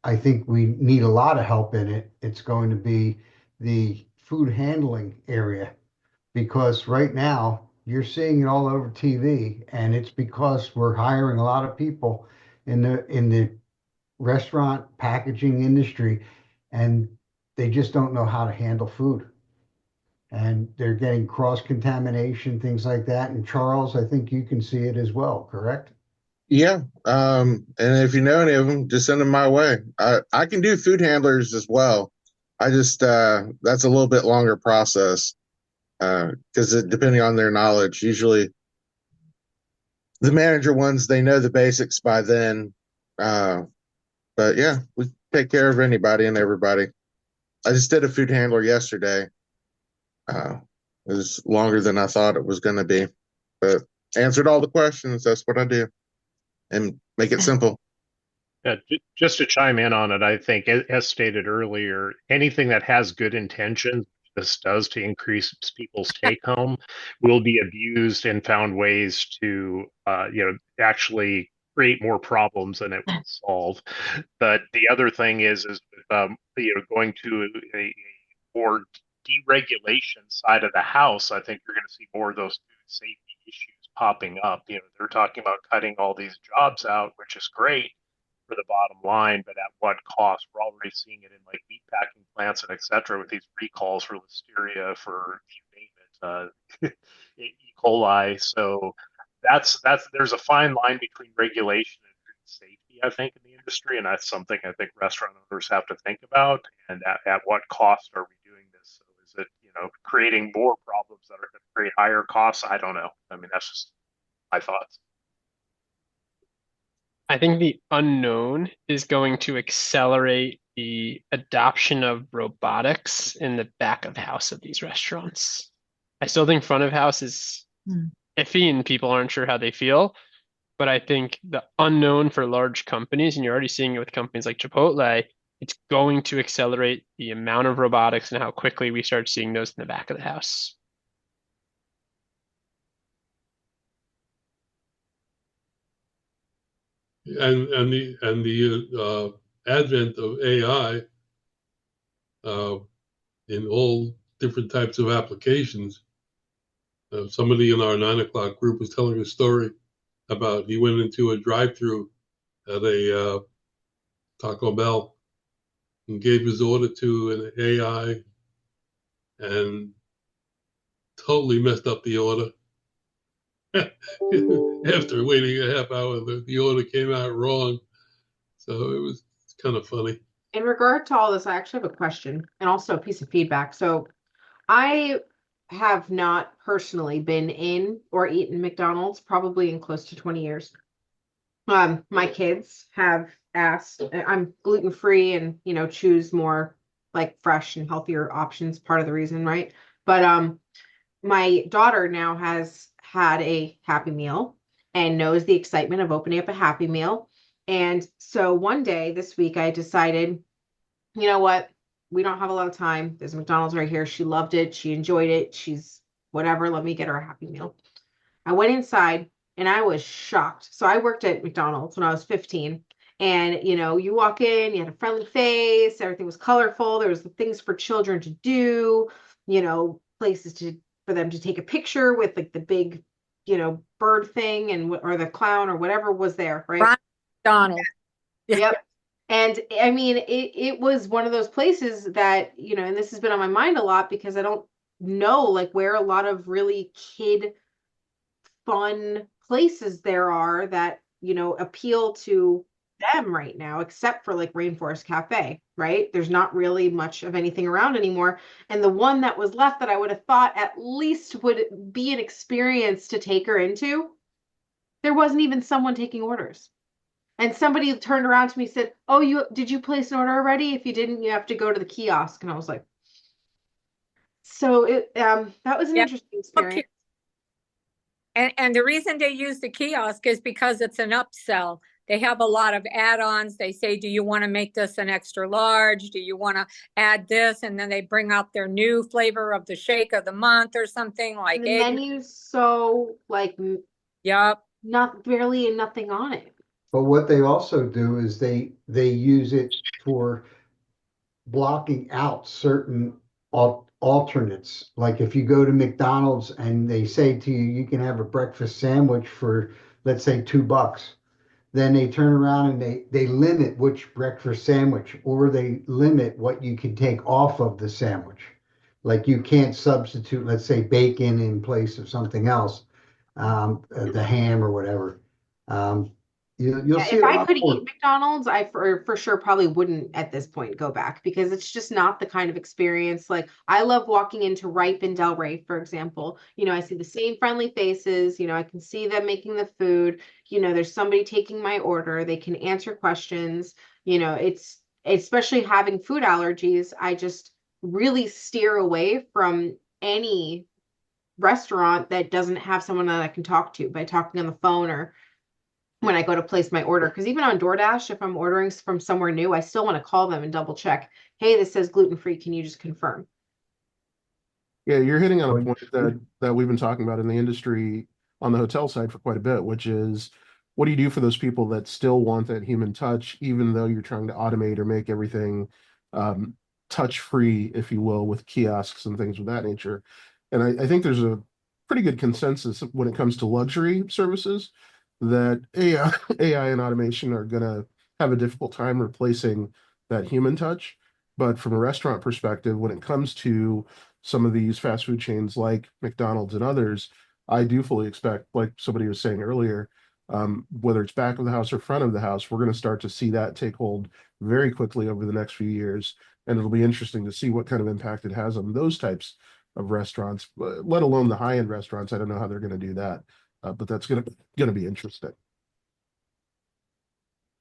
Speaker 8: I think we need a lot of help in it, it's going to be the food handling area. Because right now you're seeing it all over TV, and it's because we're hiring a lot of people in the restaurant packaging industry, and they just don't know how to handle food. And they're getting cross contamination, things like that. And Charles, I think you can see it as well, correct?
Speaker 2: Yeah. And if you know any of them, just send them my way. I can do food handlers as well. I just that's a little bit longer process because depending on their knowledge, usually the manager ones, they know the basics by then. But yeah, we take care of anybody and everybody. I just did a food handler yesterday. It was longer than I thought it was going to be, but answered all the questions. That's what I do, and make it simple.
Speaker 6: Yeah, just to chime in on it, I think, as stated earlier, anything that has good intentions, this does to increase people's take home, will be abused and found ways to, actually create more problems than it will solve. But the other thing is going to a more deregulation side of the house. I think you're going to see more of those food safety issues popping up. They're talking about cutting all these jobs out, which is great for the bottom line, but at what cost? We're already seeing it in like meat packing plants and et cetera with these recalls for listeria, for you name it, E. coli. So that's there's a fine line between regulation and food safety, I think, in the industry, and that's something I think restaurant owners have to think about. And at what cost are we doing this? So is it creating more problems that are going to create higher costs? I don't know. I mean, that's just my thoughts.
Speaker 7: I think the unknown is going to accelerate the adoption of robotics in the back of house of these restaurants. I still think front of house is iffy and people aren't sure how they feel. But I think the unknown for large companies, and you're already seeing it with companies like Chipotle, it's going to accelerate the amount of robotics and how quickly we start seeing those in the back of the house.
Speaker 1: And the advent of AI in all different types of applications. Somebody in our 9 o'clock group was telling a story about he went into a drive-through at a Taco Bell and gave his order to an AI and totally messed up the order. After waiting a half hour, the order came out wrong. So it was kind of funny.
Speaker 13: In regard to all this, I actually have a question and also a piece of feedback. So I have not personally been in or eaten McDonald's probably in close to 20 years. My kids have asked, I'm gluten-free and, choose more like fresh and healthier options, part of the reason, right? But my daughter now has had a Happy Meal and knows the excitement of opening up a Happy Meal. And so one day this week, I decided, you know what? We don't have a lot of time. There's McDonald's right here. She loved it. She enjoyed it. She's whatever. Let me get her a Happy Meal. I went inside and I was shocked. So I worked at McDonald's when I was 15. And, you walk in, you had a friendly face, everything was colorful. There was things for children to do, places for them to take a picture with like the big, bird thing or the clown or whatever was there, right?
Speaker 4: Ronald McDonald.
Speaker 13: Yep. And I mean, it was one of those places that, you know, and this has been on my mind a lot because I don't know like where a lot of really kid fun places there are that, you know, appeal to them right now, except for like Rainforest Cafe, right? There's not really much of anything around anymore. And the one that was left that I would have thought at least would be an experience to take her into, there wasn't even someone taking orders. And somebody turned around to me and said, "Oh, did you place an order already? If you didn't, you have to go to the kiosk." And I was like, so that was an
Speaker 4: Yeah.
Speaker 13: interesting
Speaker 4: Okay.
Speaker 13: experience.
Speaker 4: And the reason they use the kiosk is because it's an upsell. They have a lot of add-ons. They say, do you want to make this an extra large? Do you want to add this? And then they bring out their new flavor of the shake of the month or something like
Speaker 13: And the
Speaker 4: egg.
Speaker 13: menu's so like
Speaker 4: Yep.
Speaker 13: not barely nothing on it.
Speaker 8: But what they also do is they use it for blocking out certain alternates. Like if you go to McDonald's and they say to you, you can have a breakfast sandwich for, let's say, $2, then they turn around and they limit which breakfast sandwich, or they limit what you can take off of the sandwich. Like you can't substitute, let's say, bacon in place of something else, the ham or whatever. Um, you'll
Speaker 13: Yeah,
Speaker 8: see
Speaker 13: if
Speaker 8: a
Speaker 13: I
Speaker 8: lot
Speaker 13: could
Speaker 8: more.
Speaker 13: eat McDonald's, I for sure probably wouldn't at this point go back because it's just not the kind of experience. Like I love walking into Ripe in Delray, for example. You know, I see the same friendly faces, you know, I can see them making the food, you know, there's somebody taking my order, they can answer questions, you know, it's especially having food allergies, I just really steer away from any restaurant that doesn't have someone that I can talk to by talking on the phone or when I go to place my order. Because even on DoorDash, if I'm ordering from somewhere new, I still want to call them and double check. Hey, this says gluten free. Can you just confirm?
Speaker 9: Yeah, you're hitting on a
Speaker 8: Well,
Speaker 9: point that we've been talking about in the industry on the hotel side for quite a bit, which is what do you do for those people that still want that human touch, even though you're trying to automate or make everything um, touch free, if you will, with kiosks and things of that nature. And I think there's a pretty good consensus when it comes to luxury services that AI and automation are going to have a difficult time replacing that human touch. But from a restaurant perspective, when it comes to some of these fast food chains like McDonald's and others, I do fully expect, like somebody was saying earlier, whether it's back of the house or front of the house, we're going to start to see that take hold very quickly over the next few years. And it'll be interesting to see what kind of impact it has on those types of restaurants, let alone the high-end restaurants. I don't know how they're going to do that, but that's going to be interesting.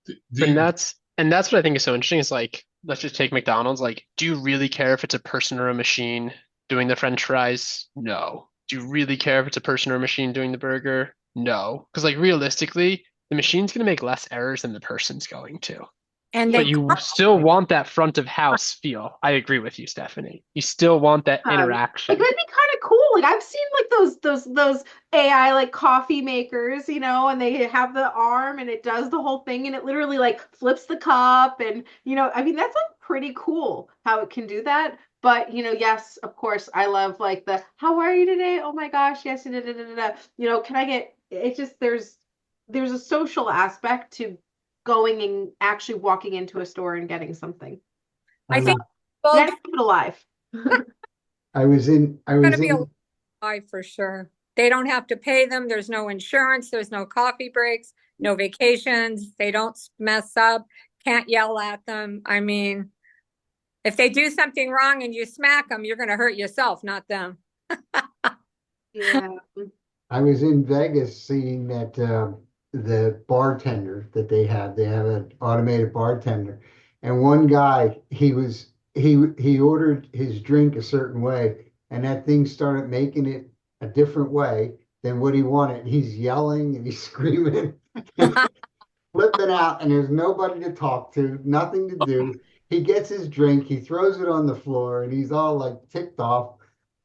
Speaker 1: Do
Speaker 7: And
Speaker 1: you,
Speaker 7: that's what I think is so interesting is like, let's just take McDonald's. Like, do you really care if it's a person or a machine doing the French fries? No. Do you really care if it's a person or a machine doing the burger? No. Because like realistically, the machine's gonna make less errors than the person's going to.
Speaker 4: And
Speaker 7: But
Speaker 4: they
Speaker 7: you still want that front of house feel. I agree with you, Stephanie. You still want that
Speaker 13: Like
Speaker 7: interaction.
Speaker 13: that'd be kind of cool. Like I've seen like those AI like coffee makers, you know, and they have the arm and it does the whole thing and it literally like flips the cup and you know, I mean that's like pretty cool how it can do that. But you know, yes, of course, I love like the how are you today? Oh my gosh, yes, da, da, da, da, da. You know, can I get it just there's a social aspect to going and actually walking into a store and getting something.
Speaker 4: I
Speaker 8: I'm, uh,
Speaker 4: think
Speaker 13: You
Speaker 4: both
Speaker 13: gotta keep it alive.
Speaker 8: I
Speaker 4: going
Speaker 8: was
Speaker 4: to be
Speaker 8: in,
Speaker 4: alive for sure. They don't have to pay them. There's no insurance. There's no coffee breaks, no vacations. They don't mess up. Can't yell at them. I mean, if they do something wrong and you smack them, you're going to hurt yourself, not them.
Speaker 13: Yeah.
Speaker 8: I was in Vegas seeing that the bartender that they have an automated bartender, and one guy he ordered his drink a certain way, and that thing started making it a different way than what he wanted. He's yelling and he's screaming, flipping out, and there's nobody to talk to, nothing to do. He gets his drink, he throws it on the floor, and he's all like ticked off.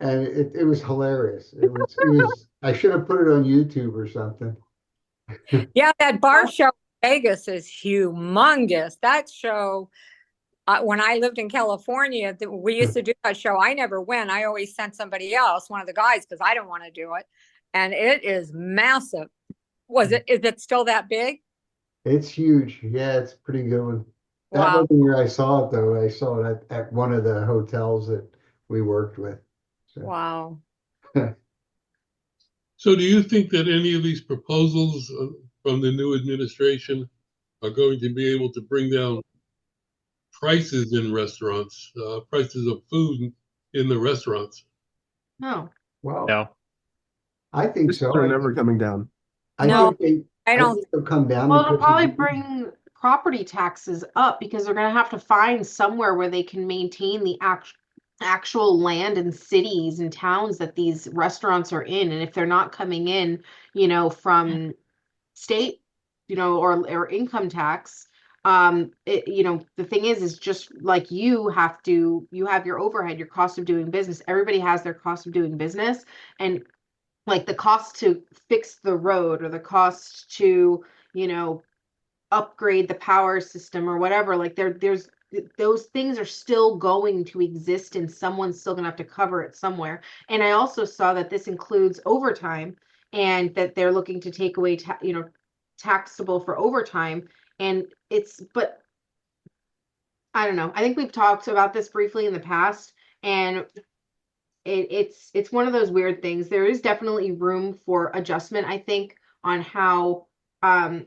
Speaker 8: And it was hilarious. I should have put it on YouTube or something.
Speaker 4: Yeah, that bar show in Vegas is humongous. That show, when I lived in California, we used to do that show. I never went. I always sent somebody else, one of the guys, because I didn't want to do it. And it is massive. Is it still that big?
Speaker 8: It's huge. Yeah, it's a pretty good one. That
Speaker 4: Wow.
Speaker 8: wasn't where I saw it though. I saw it at one of the hotels that we worked with. So.
Speaker 4: Wow.
Speaker 1: So do you think that any of these proposals from the new administration are going to be able to bring down prices in restaurants, prices of food in the restaurants?
Speaker 13: No.
Speaker 8: Well,
Speaker 6: No.
Speaker 8: I think so.
Speaker 9: They're never coming down.
Speaker 4: No, I
Speaker 8: I
Speaker 4: don't.
Speaker 8: think they'll come down.
Speaker 13: Well, it'll
Speaker 8: because
Speaker 13: probably bring property taxes up because they're going to have to find somewhere where they can maintain the actual land and cities and towns that these restaurants are in. And if they're not coming in, from state, or income tax, the thing is just like you have your overhead, your cost of doing business. Everybody has their cost of doing business, and like the cost to fix the road or the cost to, upgrade the power system or whatever, like there's those things are still going to exist and someone's still going to have to cover it somewhere. And I also saw that this includes overtime and that they're looking to take away taxable for overtime. And but I don't know, I think we've talked about this briefly in the past, and it's one of those weird things. There is definitely room for adjustment, I think, on how our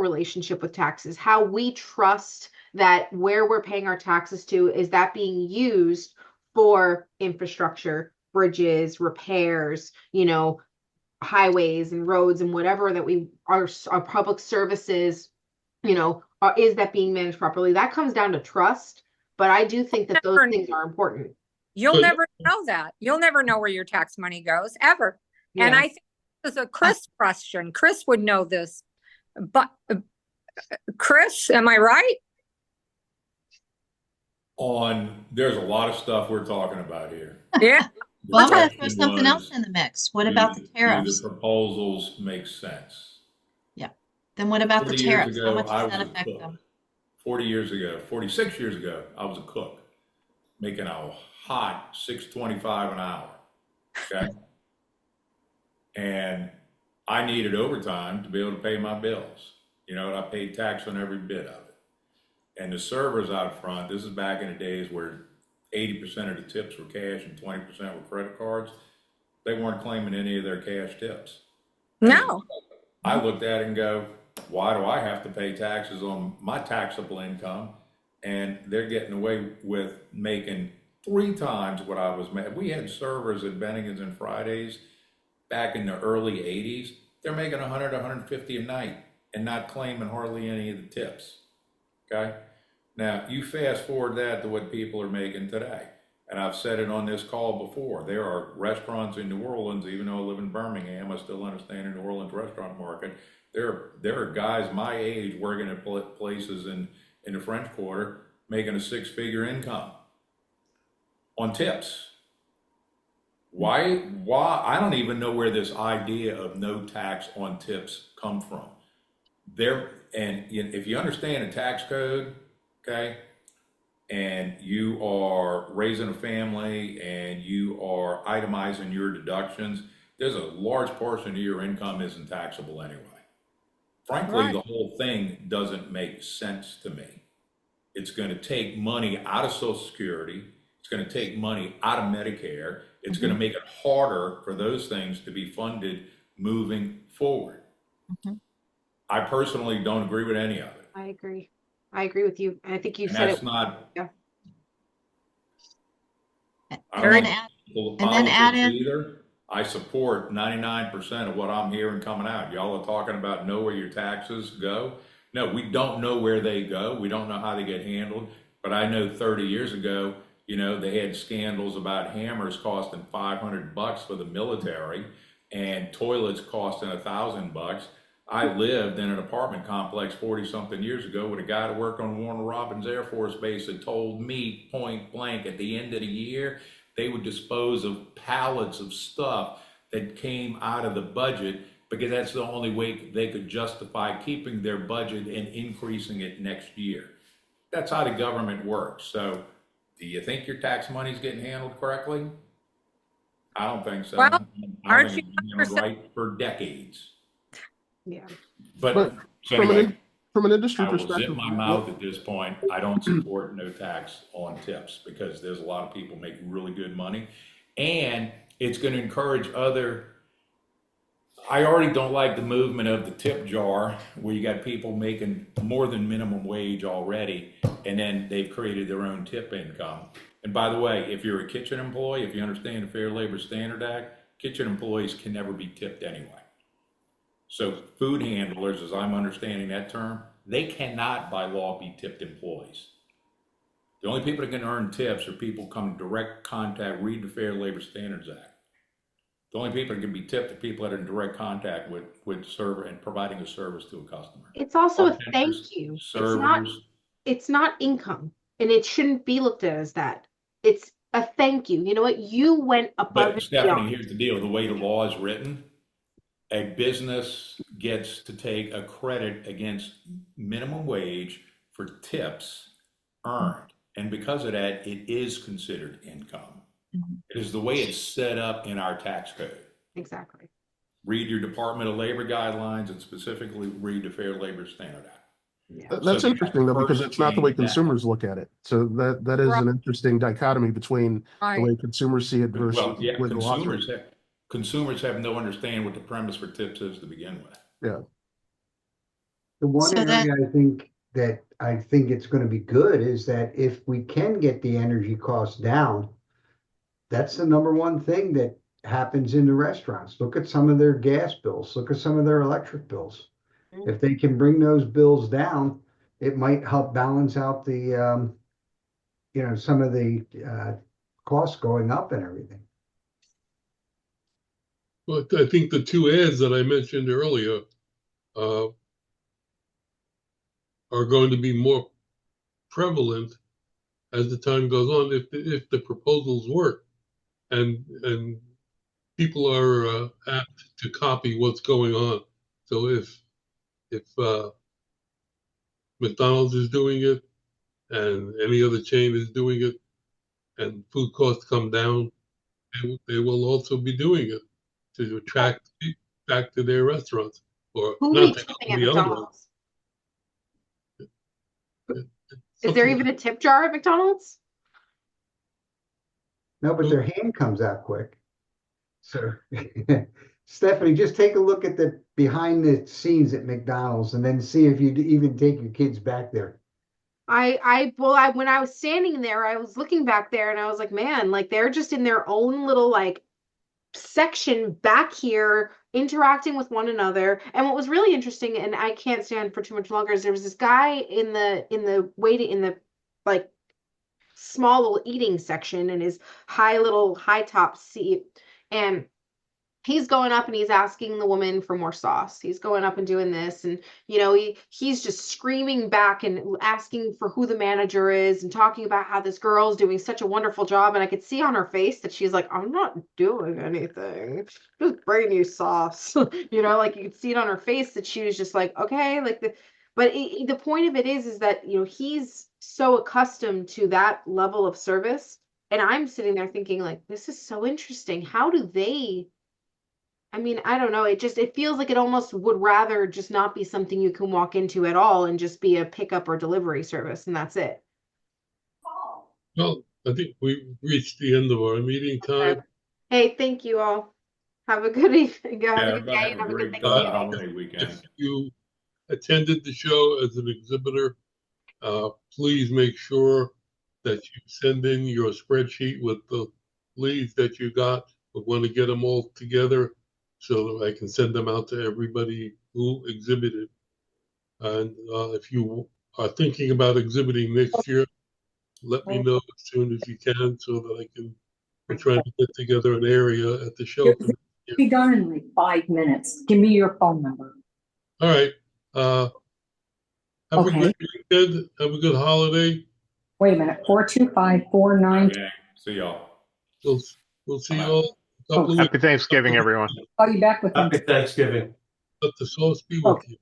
Speaker 13: relationship with taxes, how we trust that where we're paying our taxes to, is that being used for infrastructure, bridges, repairs, highways and roads and whatever that we are, our public services, is that being managed properly? That comes down to trust, but I do think that those things are important.
Speaker 4: You'll never know that. You'll never know where your tax money goes ever. And
Speaker 13: Yeah.
Speaker 4: I think this is a Chris question. Chris would know this, but Chris, am I right?
Speaker 14: There's a lot of stuff we're talking about here.
Speaker 4: Yeah.
Speaker 3: Well, I'm going to throw
Speaker 14: question
Speaker 3: something
Speaker 14: was,
Speaker 3: else in the mix. What about the
Speaker 14: Do
Speaker 3: tariffs?
Speaker 14: the proposals make sense?
Speaker 3: Yeah. Then what about the
Speaker 14: 40 years
Speaker 3: tariffs? How
Speaker 14: ago,
Speaker 3: much
Speaker 14: I
Speaker 3: does that
Speaker 14: was a
Speaker 3: affect
Speaker 14: cook.
Speaker 3: them?
Speaker 14: 46 years ago, I was a cook, making a hot $6.25 an hour. Okay. And I needed overtime to be able to pay my bills. I paid tax on every bit of it. And the servers out front, this is back in the days where 80% of the tips were cash and 20% were credit cards. They weren't claiming any of their cash tips.
Speaker 4: No.
Speaker 14: I looked at it and go, why do I have to pay taxes on my taxable income? And they're getting away with making 3 times what I was making. We had servers at Bennigan's and Fridays back in the early 80s. They're making 100, 150 a night and not claiming hardly any of the tips. Okay. Now you fast forward that to what people are making today. And I've said it on this call before. There are restaurants in New Orleans, even though I live in Birmingham, I still understand the New Orleans restaurant market. There are guys my age working at places in the French Quarter making a 6-figure income on tips. Why? I don't even know where this idea of no tax on tips come from. If you understand the tax code, okay, and you are raising a family and you are itemizing your deductions, there's a large portion of your income isn't taxable anyway. Frankly,
Speaker 4: Right.
Speaker 14: The whole thing doesn't make sense to me. It's going to take money out of Social Security. It's going to take money out of Medicare. It's going to make it harder for those things to be funded moving forward. I personally don't agree with any of it.
Speaker 13: I agree with you. I think you
Speaker 14: And
Speaker 13: said
Speaker 14: that's
Speaker 13: it.
Speaker 14: not,
Speaker 13: Yeah.
Speaker 14: I
Speaker 3: And
Speaker 14: don't
Speaker 3: then
Speaker 14: like
Speaker 3: and then add
Speaker 14: politics
Speaker 3: in
Speaker 14: either. I support 99% of what I'm hearing coming out. Y'all are talking about know where your taxes go. No, we don't know where they go. We don't know how they get handled. But I know 30 years ago, they had scandals about hammers costing $500 for the military and toilets costing $1,000. I lived in an apartment complex 40-something years ago with a guy that worked on Warner Robins Air Force Base that told me point blank at the end of the year, they would dispose of pallets of stuff that came out of the budget because that's the only way they could justify keeping their budget and increasing it next year. That's how the government works. So do you think your tax money is getting handled correctly? I don't think so.
Speaker 4: Well,
Speaker 14: I don't
Speaker 4: aren't
Speaker 14: think
Speaker 4: you
Speaker 14: it's been handled right for decades.
Speaker 13: Yeah.
Speaker 14: But
Speaker 9: But
Speaker 14: so
Speaker 9: from
Speaker 14: anyway,
Speaker 9: From an industry
Speaker 14: I will zip
Speaker 9: perspective,
Speaker 14: my mouth at this point. I don't support no tax on tips because there's a lot of people make really good money. And it's going to encourage I already don't like the movement of the tip jar where you got people making more than minimum wage already, and then they've created their own tip income. And by the way, if you're a kitchen employee, if you understand the Fair Labor Standard Act, kitchen employees can never be tipped anyway. So food handlers, as I'm understanding that term, they cannot by law be tipped employees. The only people that can earn tips are people come in direct contact, read the Fair Labor Standards Act. The only people that can be tipped are people that are in direct contact with server and providing a service to a customer.
Speaker 13: It's also a thank
Speaker 14: Bartenders,
Speaker 13: you.
Speaker 14: servers.
Speaker 13: It's not income, and it shouldn't be looked at as that. It's a thank you. You know what? You went above
Speaker 14: But
Speaker 13: and
Speaker 14: Stephanie,
Speaker 13: beyond.
Speaker 14: here's the deal. The way the law is written, a business gets to take a credit against minimum wage for tips earned. And because of that, it is considered income. It is the way it's set up in our tax code.
Speaker 13: Exactly.
Speaker 14: Read your Department of Labor guidelines and specifically read the Fair Labor Standard Act.
Speaker 13: Yeah.
Speaker 9: that's
Speaker 14: So
Speaker 9: interesting though, because
Speaker 14: first
Speaker 9: it's not the way
Speaker 14: change that.
Speaker 9: consumers look at it. So that is an interesting dichotomy between the way
Speaker 4: Right.
Speaker 9: consumers see it versus
Speaker 14: Well, yeah,
Speaker 9: the way the law's written.
Speaker 14: consumers have no understanding what the premise for tips is to begin with.
Speaker 9: Yeah.
Speaker 8: The one
Speaker 3: So then-
Speaker 8: area I think it's going to be good is that if we can get the energy costs down, that's the number one thing that happens in the restaurants. Look at some of their gas bills, look at some of their electric bills. If they can bring those bills down, it might help balance out the, some of the costs going up and everything.
Speaker 1: But I think the two ads that I mentioned earlier are going to be more prevalent as the time goes on if the proposals work, and people are apt to copy what's going on. So if McDonald's is doing it and any other chain is doing it, and food costs come down, they will also be doing it to attract people back to their restaurants, or
Speaker 13: Who
Speaker 1: not
Speaker 13: are
Speaker 1: to
Speaker 13: tipping at
Speaker 1: the other ones.
Speaker 13: McDonald's? Is there even a tip jar at McDonald's?
Speaker 8: No, but their hand comes out quick. So, Stephanie, just take a look at the behind the scenes at McDonald's and then see if you'd even take your kids back there.
Speaker 13: When I was standing there, I was looking back there and I was like, man, like they're just in their own little like section back here interacting with one another. And what was really interesting, and I can't stand for too much longer, is there was this guy in the like small little eating section in his high top seat, and he's going up and he's asking the woman for more sauce. He's going up and doing this, and he's just screaming back and asking for who the manager is and talking about how this girl's doing such a wonderful job. And I could see on her face that she's like, I'm not doing anything, just bring you sauce. Like you could see it on her face that she was just like, okay, but the point of it is that he's so accustomed to that level of service, and I'm sitting there thinking like, this is so interesting. How do they? I mean, I don't know. It feels like it almost would rather just not be something you can walk into at all and just be a pickup or delivery service, and that's it.
Speaker 1: Well, I think we reached the end of our meeting time.
Speaker 13: Hey, thank you all. Have a good evening. Have a good day
Speaker 14: Have
Speaker 13: and
Speaker 14: a
Speaker 13: have a good
Speaker 14: great
Speaker 13: Thanksgiving.
Speaker 14: holiday weekend.
Speaker 1: If you attended the show as an exhibitor, please make sure that you send in your spreadsheet with the leads that you got. We want to get them all together so that I can send them out to everybody who exhibited. And if you are thinking about exhibiting next year, let me know as soon as you can so that we're trying to get together an area at the show.
Speaker 15: Be done in like 5 minutes. Give me your phone number.
Speaker 1: All right. Have a great weekend. Have a good holiday.
Speaker 15: Wait a minute. 42549.
Speaker 14: Okay. See y'all.
Speaker 1: We'll see you all. in a couple of
Speaker 6: Happy
Speaker 1: weeks.
Speaker 6: Thanksgiving, everyone.
Speaker 15: Call you back with
Speaker 11: Happy Thanksgiving.
Speaker 1: Let the sauce be with you.